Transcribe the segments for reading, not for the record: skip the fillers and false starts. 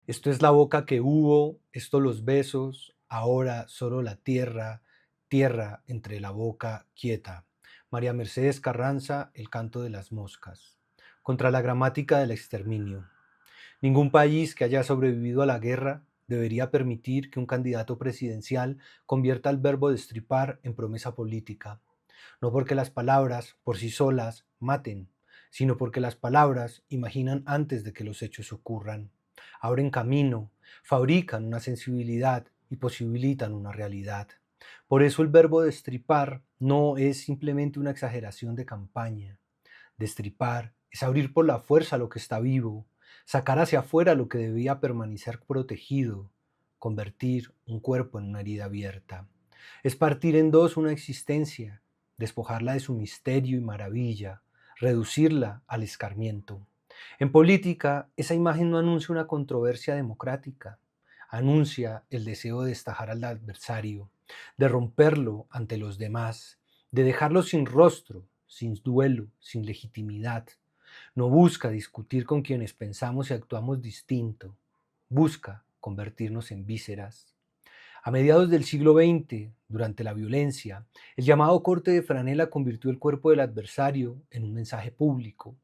Esto es la boca que hubo, esto los besos, ahora solo la tierra, tierra entre la boca quieta. María Mercedes Carranza, El canto de las moscas. Contra la gramática del exterminio. Ningún país que haya sobrevivido a la guerra debería permitir que un candidato presidencial convierta el verbo destripar en promesa política. No porque las palabras por sí solas maten, sino porque las palabras imaginan antes de que los hechos ocurran, abren camino, fabrican una sensibilidad y posibilitan una realidad. Por eso el verbo destripar no es simplemente una exageración de campaña. Destripar es abrir por la fuerza lo que está vivo, sacar hacia afuera lo que debía permanecer protegido, convertir un cuerpo en una herida abierta. Es partir en dos una existencia, despojarla de su misterio y maravilla, reducirla al escarmiento. En política, esa imagen no anuncia una controversia democrática, anuncia el deseo de destajar al adversario, de romperlo ante los demás, de dejarlo sin rostro, sin duelo, sin legitimidad. No busca discutir con quienes pensamos y actuamos distinto, busca convertirnos en vísceras. A mediados del siglo XX, durante la violencia, el llamado corte de franela convirtió el cuerpo del adversario en un mensaje público.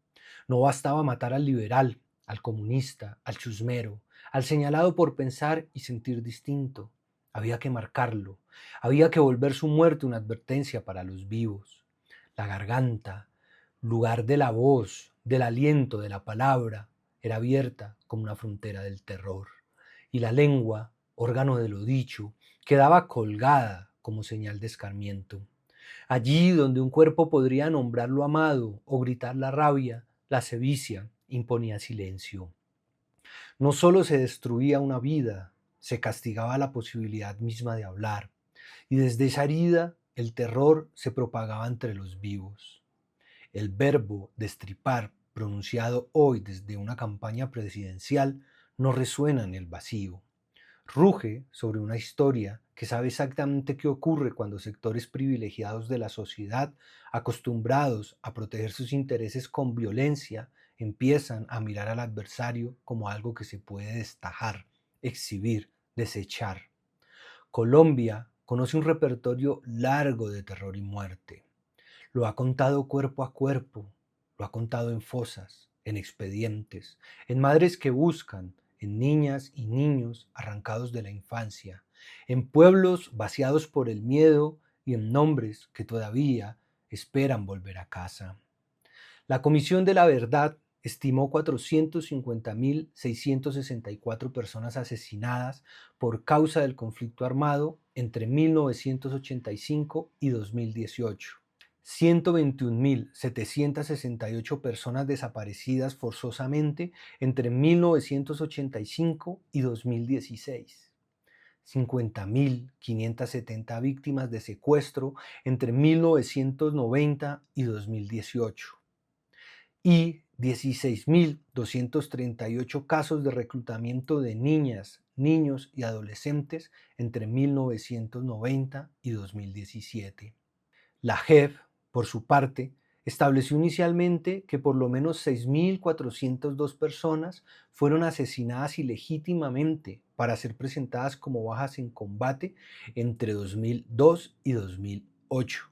No bastaba matar al liberal, al comunista, al chusmero, al señalado por pensar y sentir distinto. Había que marcarlo, había que volver su muerte una advertencia para los vivos. La garganta, lugar de la voz, del aliento, de la palabra, era abierta como una frontera del terror. Y la lengua, órgano de lo dicho, quedaba colgada como señal de escarmiento. Allí donde un cuerpo podría nombrar lo amado o gritar la rabia, la sevicia imponía silencio. No solo se destruía una vida, se castigaba la posibilidad misma de hablar, y desde esa herida el terror se propagaba entre los vivos. El verbo destripar, pronunciado hoy desde una campaña presidencial, no resuena en el vacío. Ruge sobre una historia que sabe exactamente qué ocurre cuando sectores privilegiados de la sociedad, acostumbrados a proteger sus intereses con violencia, empiezan a mirar al adversario como algo que se puede destajar, exhibir, desechar. Colombia conoce un repertorio largo de terror y muerte. Lo ha contado cuerpo a cuerpo, lo ha contado en fosas, en expedientes, en madres que buscan, en niñas y niños arrancados de la infancia, en pueblos vaciados por el miedo y en nombres que todavía esperan volver a casa. La Comisión de la Verdad estimó 450.664 personas asesinadas por causa del conflicto armado entre 1985 y 2018. 121.768 personas desaparecidas forzosamente entre 1985 y 2016. 50.570 víctimas de secuestro entre 1990 y 2018 y 16.238 casos de reclutamiento de niñas, niños y adolescentes entre 1990 y 2017. La JEP, por su parte, estableció inicialmente que por lo menos 6.402 personas fueron asesinadas ilegítimamente para ser presentadas como bajas en combate entre 2002 y 2008.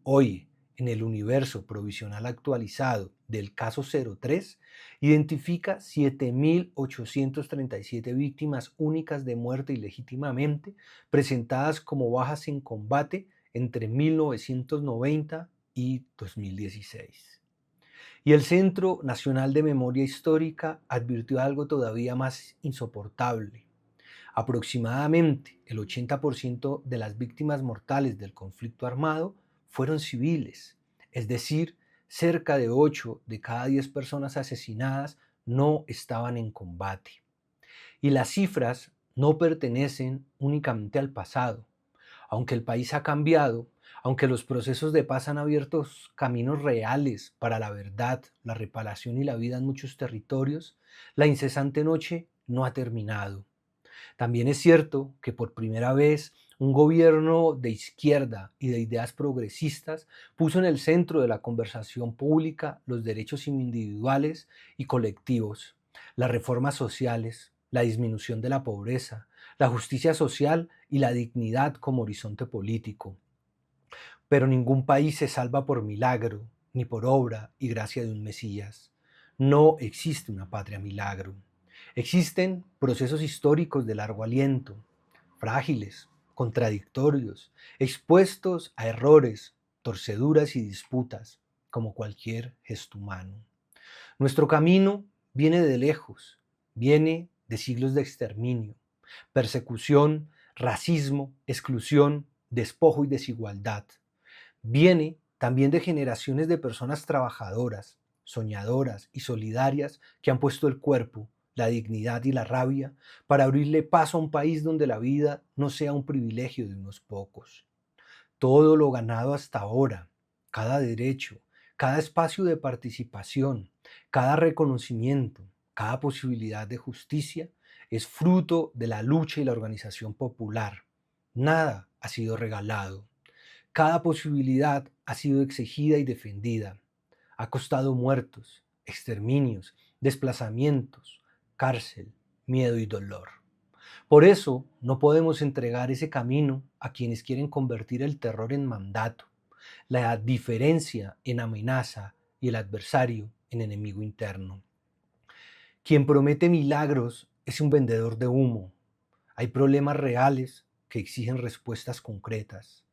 Hoy, en el universo provisional actualizado del caso 03, identifica 7.837 víctimas únicas de muerte ilegítimamente presentadas como bajas en combate entre 1990 y 2016. Y el Centro Nacional de Memoria Histórica advirtió algo todavía más insoportable. Aproximadamente el 80% de las víctimas mortales del conflicto armado fueron civiles, es decir, cerca de 8 de cada 10 personas asesinadas no estaban en combate. Y las cifras no pertenecen únicamente al pasado. Aunque el país ha cambiado, aunque los procesos de paz han abierto caminos reales para la verdad, la reparación y la vida en muchos territorios, la incesante noche no ha terminado. También es cierto que por primera vez un gobierno de izquierda y de ideas progresistas puso en el centro de la conversación pública los derechos individuales y colectivos, las reformas sociales, la disminución de la pobreza, la justicia social y la dignidad como horizonte político. Pero ningún país se salva por milagro, ni por obra y gracia de un Mesías. No existe una patria milagro. Existen procesos históricos de largo aliento, frágiles, contradictorios, expuestos a errores, torceduras y disputas, como cualquier gesto humano. Nuestro camino viene de lejos, viene de siglos de exterminio, persecución, racismo, exclusión, despojo y desigualdad. Viene también de generaciones de personas trabajadoras, soñadoras y solidarias que han puesto el cuerpo, la dignidad y la rabia para abrirle paso a un país donde la vida no sea un privilegio de unos pocos. Todo lo ganado hasta ahora, cada derecho, cada espacio de participación, cada reconocimiento, cada posibilidad de justicia, es fruto de la lucha y la organización popular. Nada ha sido regalado. Cada posibilidad ha sido exigida y defendida. Ha costado muertos, exterminios, desplazamientos, cárcel, miedo y dolor. Por eso no podemos entregar ese camino a quienes quieren convertir el terror en mandato, la diferencia en amenaza y el adversario en enemigo interno. Quien promete milagros es un vendedor de humo. Hay problemas reales que exigen respuestas concretas.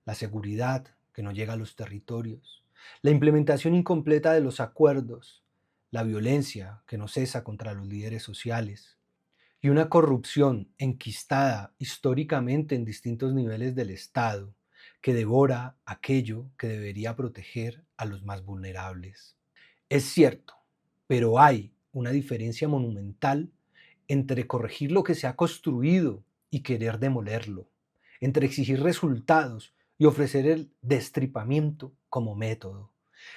La seguridad que no llega a los territorios, la implementación incompleta de los acuerdos, la violencia que no cesa contra los líderes sociales y una corrupción enquistada históricamente en distintos niveles del Estado que devora aquello que debería proteger a los más vulnerables. Es cierto, pero hay una diferencia monumental entre corregir lo que se ha construido y querer demolerlo, entre exigir resultados y ofrecer el destripamiento como método,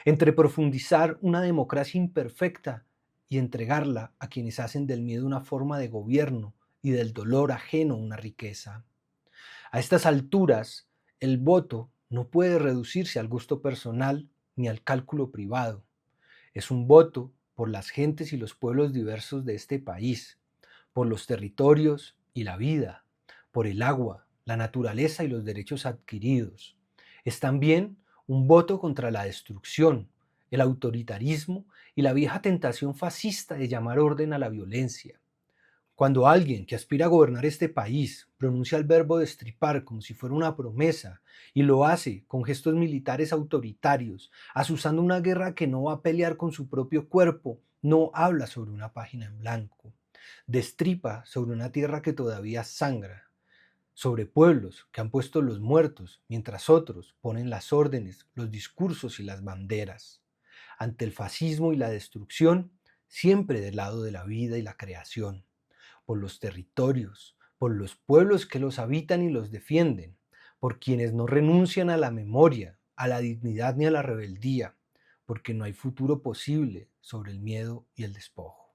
entre profundizar una democracia imperfecta y entregarla a quienes hacen del miedo una forma de gobierno y del dolor ajeno una riqueza. A estas alturas, el voto no puede reducirse al gusto personal ni al cálculo privado. Es un voto por las gentes y los pueblos diversos de este país, por los territorios y la vida, por el agua, la naturaleza y los derechos adquiridos. Es también un voto contra la destrucción, el autoritarismo y la vieja tentación fascista de llamar orden a la violencia. Cuando alguien que aspira a gobernar este país pronuncia el verbo destripar como si fuera una promesa y lo hace con gestos militares autoritarios, asusando una guerra que no va a pelear con su propio cuerpo, no habla sobre una página en blanco. Destripa sobre una tierra que todavía sangra, sobre pueblos que han puesto los muertos mientras otros ponen las órdenes, los discursos y las banderas. Ante el fascismo y la destrucción, siempre del lado de la vida y la creación, por los territorios, por los pueblos que los habitan y los defienden, por quienes no renuncian a la memoria, a la dignidad ni a la rebeldía, porque no hay futuro posible sobre el miedo y el despojo.